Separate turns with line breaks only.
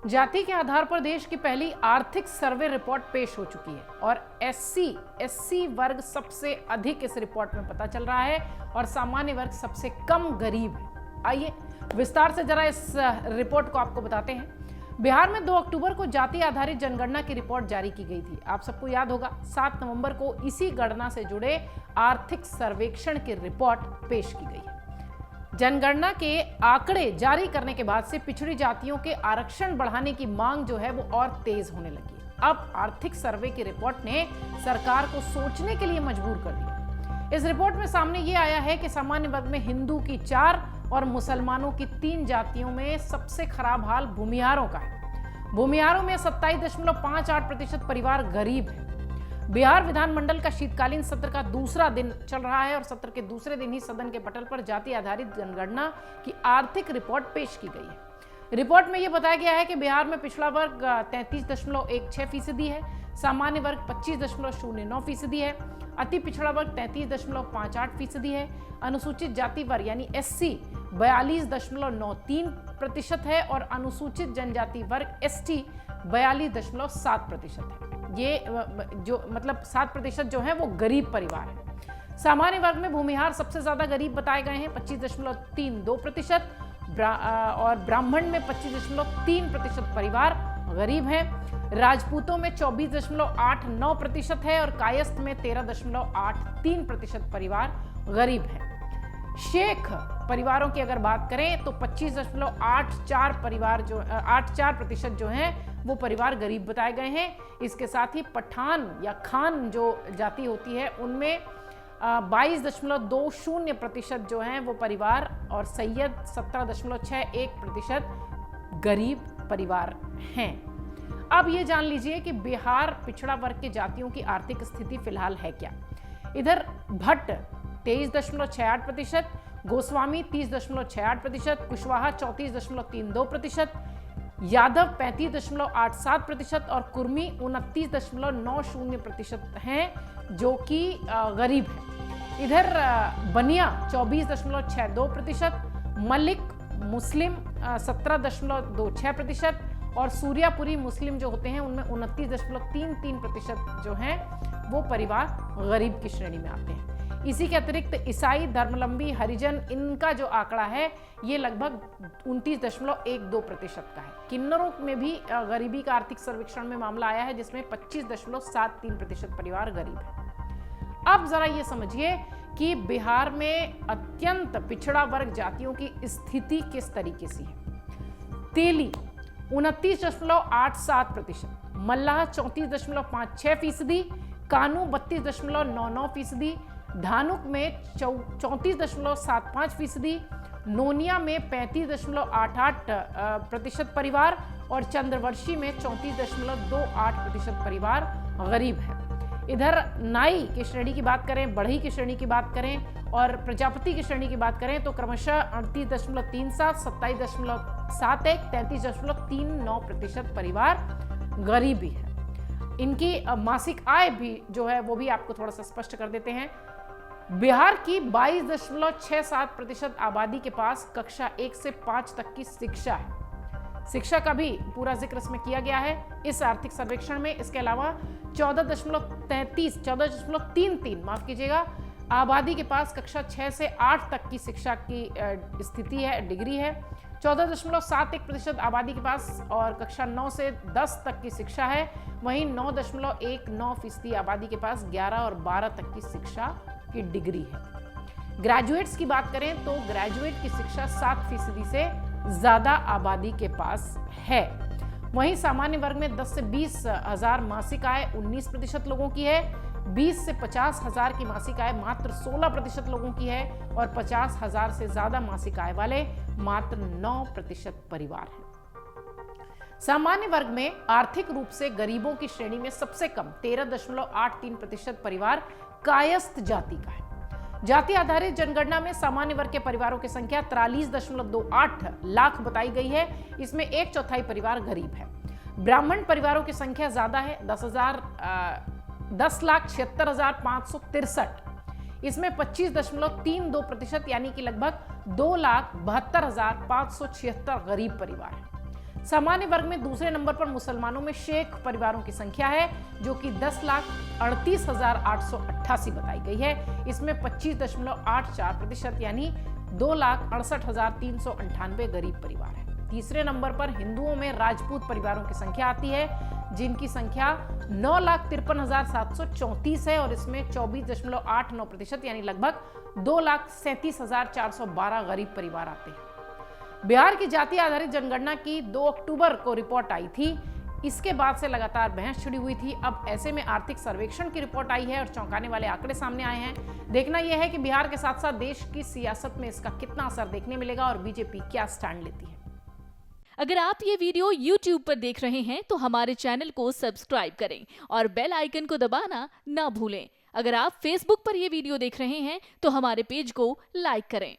जाति के आधार पर देश की पहली आर्थिक सर्वे रिपोर्ट पेश हो चुकी है और एससी वर्ग सबसे अधिक इस रिपोर्ट में पता चल रहा है और सामान्य वर्ग सबसे कम गरीब है। आइए विस्तार से जरा इस रिपोर्ट को आपको बताते हैं। बिहार में 2 अक्टूबर को जाति आधारित जनगणना की रिपोर्ट जारी की गई थी। आप सबको याद होगा 7 नवंबर को इसी गणना से जुड़े आर्थिक सर्वेक्षण की रिपोर्ट पेश की गई है। जनगणना के आंकड़े जारी करने के बाद से पिछड़ी जातियों के आरक्षण बढ़ाने की मांग जो है वो और तेज होने लगी। अब आर्थिक सर्वे की रिपोर्ट ने सरकार को सोचने के लिए मजबूर कर दिया। इस रिपोर्ट में सामने ये आया है कि सामान्य वर्ग में हिंदू की 4 और मुसलमानों की 3 जातियों में सबसे खराब हाल भूमिहारों का है। भूमिहारों में 27.58% परिवार गरीब है। बिहार विधानमंडल का शीतकालीन सत्र का दूसरा दिन चल रहा है और सत्र के दूसरे दिन ही सदन के पटल पर जाति आधारित जनगणना की आर्थिक रिपोर्ट पेश की गई है। रिपोर्ट में यह बताया गया है कि बिहार में पिछड़ा वर्ग 33.16% है, सामान्य वर्ग 25.09% है, अति पिछड़ा वर्ग 33.58% है, अनुसूचित जाति वर्ग यानी एससी 42.93% है और अनुसूचित जनजाति वर्ग एसटी 42.7% है। ये जो मतलब 7% जो है वो गरीब परिवार है। सामान्य वर्ग में भूमिहार सबसे ज्यादा गरीब बताए गए हैं 25.32% और ब्राह्मण में 25.3% परिवार गरीब है। राजपूतों में 24.89% है और कायस्थ में 13.83% परिवार गरीब है। शेख परिवारों की अगर बात करें तो 25.84% जो हैं वो परिवार गरीब बताए गए हैं। इसके साथ ही पठान या खान जो जाति होती है उनमें 22.20% जो हैं वो परिवार और सैयद 17.61% गरीब परिवार हैं। अब ये जान लीजिए कि बिहार पिछड़ा वर्ग के जातियों की आर्थिक स्थिति फिलहाल है क्या। इधर भट्ट 23.68%, गोस्वामी 30.68%, कुशवाहा 34.32%, यादव 35.87% और कुर्मी 29.90% हैं जो कि गरीब है। इधर बनिया 24.62%, मलिक मुस्लिम 17.26% और सूर्यापुरी मुस्लिम जो होते हैं उनमें 29.33% जो हैं वो परिवार गरीब की श्रेणी में आते हैं। इसी के अतिरिक्त ईसाई, धर्मावलंबी, हरिजन इनका जो आंकड़ा है ये लगभग 29.12% का है। किन्नरों में भी गरीबी का आर्थिक सर्वेक्षण में मामला आया है जिसमें 25.73% परिवार गरीब है। अब जरा ये समझिए कि बिहार में अत्यंत पिछड़ा वर्ग जातियों की स्थिति किस तरीके से है। तेली 29.87%, मल्लाह 34.56%, कानू 32.99%, धानुक में 34.75%, नोनिया में 35.88% परिवार और चंद्रवर्षी में 34.28% परिवार गरीब है। इधर नाई की श्रेणी की बात करें, बढ़ई की श्रेणी की बात करें और प्रजापति की श्रेणी की बात करें तो क्रमशः 38.37, 27.71, 33.39% परिवार गरीबी है। इनकी मासिक आय भी जो है वो भी आपको थोड़ा सा स्पष्ट कर देते हैं। बिहार की 22.67% आबादी के पास कक्षा 1 से 5 तक की शिक्षा है। शिक्षा का भी पूरा जिक्र इसमें किया गया है इस आर्थिक सर्वेक्षण में। इसके अलावा 14.33 माफ कीजिएगा आबादी के पास कक्षा 6 से 8 तक की शिक्षा की स्थिति है, डिग्री है। 14.71% आबादी के पास और कक्षा 9 से 10 तक की शिक्षा है। वहीं 9.19% आबादी के पास 11 और 12 तक की शिक्षा की डिग्री है। ग्रेजुएट्स की बात करें तो ग्रेजुएट की शिक्षा 7% से ज्यादा आबादी के पास है। वहीं सामान्य वर्ग में 10 से 20 हजार मासिक आय 19% लोगों की है। 20 से 50 हजार की मासिक आय मात्र 16% लोगों की है और 50 हजार से ज्यादा मासिक आय वाले मात्र 9% परिवार हैं। सामान्य वर्ग में आर्थिक रूप से गरीबों की श्रेणी में सबसे कम 13.83% परिवार कायस्थ जाति का है। जाति आधारित जनगणना में सामान्य वर्ग के परिवारों की संख्या 43.28 लाख बताई गई है। इसमें 1/4 परिवार गरीब है। ब्राह्मण परिवारों की संख्या ज्यादा है 10,76,563। इसमें 25.32% यानी कि लगभग 2,72,576 गरीब परिवार है। सामान्य वर्ग में दूसरे नंबर पर मुसलमानों में शेख परिवारों की संख्या है, जो कि 10,38,888 बताई गई है। इसमें 25.84% यानी 2,68,398 गरीब परिवार है। तीसरे नंबर पर हिंदुओं में राजपूत परिवारों की संख्या आती है, जिनकी संख्या 9,53,734 है और इसमें 24.89% यानी लगभग 2,37,412 गरीब परिवार आते हैं। बिहार की जाति आधारित जनगणना की 2 अक्टूबर को रिपोर्ट आई थी। इसके बाद से लगातार बहस छिड़ी हुई थी। अब ऐसे में आर्थिक सर्वेक्षण की रिपोर्ट आई है और चौंकाने वाले आंकड़े सामने आए हैं। देखना यह है कि बिहार के साथ साथ देश की सियासत में इसका कितना असर देखने मिलेगा और बीजेपी क्या स्टैंड लेती है।
अगर आप ये वीडियो YouTube पर देख रहे हैं तो हमारे चैनल को सब्सक्राइब करें और बेल आइकन को दबाना ना भूलें। अगर आप Facebook पर ये वीडियो देख रहे हैं तो हमारे पेज को लाइक करें।